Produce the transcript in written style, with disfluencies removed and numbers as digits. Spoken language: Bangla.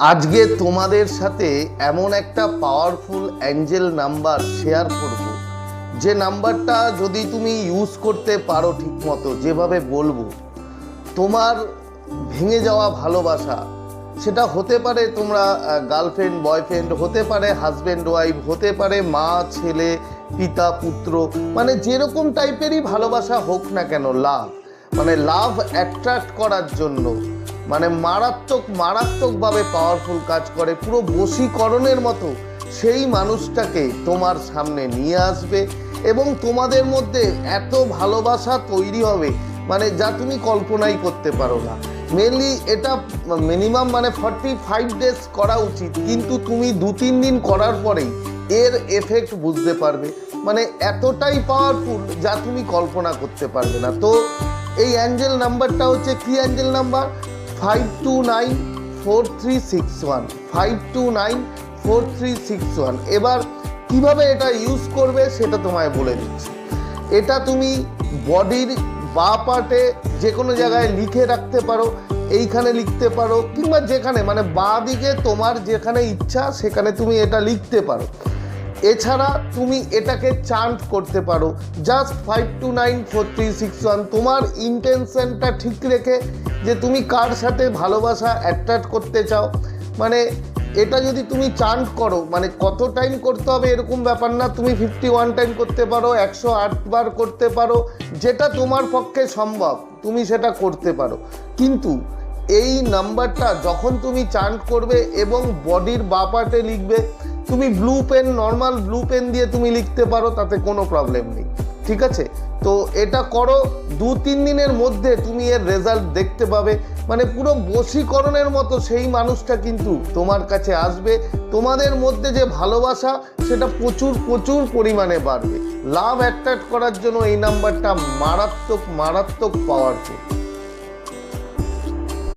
আজকে তোমাদের সাথে এমন একটা পাওয়ারফুল অ্যাঞ্জেল নাম্বার শেয়ার করব, যে নাম্বারটা যদি তুমি ইউজ করতে পারো ঠিকমতো, যেভাবে বলবো, তোমার ভেঙে যাওয়া ভালোবাসা, সেটা হতে পারে তোমরা গার্লফ্রেন্ড বয়ফ্রেন্ড, হতে পারে হাজব্যান্ড ওয়াইফ, হতে পারে মা ছেলে, পিতা পুত্র, মানে যেরকম টাইপেরই ভালোবাসা হোক না কেন, লাভ অ্যাট্রাক্ট করার জন্য মানে মারাত্মকভাবে পাওয়ারফুল কাজ করে, পুরো বশীকরণের মতো সেই মানুষটাকে তোমার সামনে নিয়ে আসবে এবং তোমাদের মধ্যে এত ভালোবাসা তৈরি হবে মানে যা তুমি কল্পনাই করতে পারো না। মেনলি এটা মিনিমাম 45 ডেজ করা উচিত, কিন্তু তুমি 2-3 দিন করার পরেই এর এফেক্ট বুঝতে পারবে, মানে এতটাই পাওয়ারফুল যা তুমি কল্পনা করতে পারবে না। তো এই অ্যাঞ্জেল নাম্বারটা হচ্ছে কি অ্যাঞ্জেল নাম্বার? 5294361 5294361। এবার কিভাবে এটা ইউজ করবে সেটা তোমায় বলে দিচ্ছি। এটা তুমি বডির বা পার্টে যে কোনো জায়গায় লিখে রাখতে পারো, এইখানে লিখতে পারো, কিংবা যেখানে বাঁ দিকে তোমার যেখানে ইচ্ছা সেখানে তুমি এটা লিখতে পারো। এছাড়া তুমি এটাকে চান্ট করতে পারো, জাস্ট 5294361। তোমার ইন্টেনশনটা ঠিক রেখে যে তুমি কার সাথে ভালোবাসা অ্যাট্রাক্ট করতে চাও, এটা যদি তুমি চান্ট করো, কত টাইম করতে হবে এরকম ব্যাপার না, তুমি 51 টাইম করতে পারো, 108 বার করতে পারো, যেটা তোমার পক্ষে সম্ভব তুমি সেটা করতে পারো। কিন্তু এই নাম্বারটা যখন তুমি চান্ট করবে এবং বডির বাঁ পার্টে লিখবে, তুমি নর্মাল ব্লু পেন দিয়ে তুমি লিখতে পারো, তাতে কোনো প্রবলেম নেই, ঠিক আছে? তো এটা করো, 2-3 দিনের মধ্যে তুমি এর রেজাল্ট দেখতে পাবে, পুরো বশীকরণের মতো সেই মানুষটা কিন্তু তোমার কাছে আসবে, তোমাদের মধ্যে যে ভালোবাসা সেটা প্রচুর পরিমাণে বাড়বে। লাভ অ্যাট্রাক্ট করার জন্য এই নাম্বারটা মারাত্মক পাওয়ারফুল।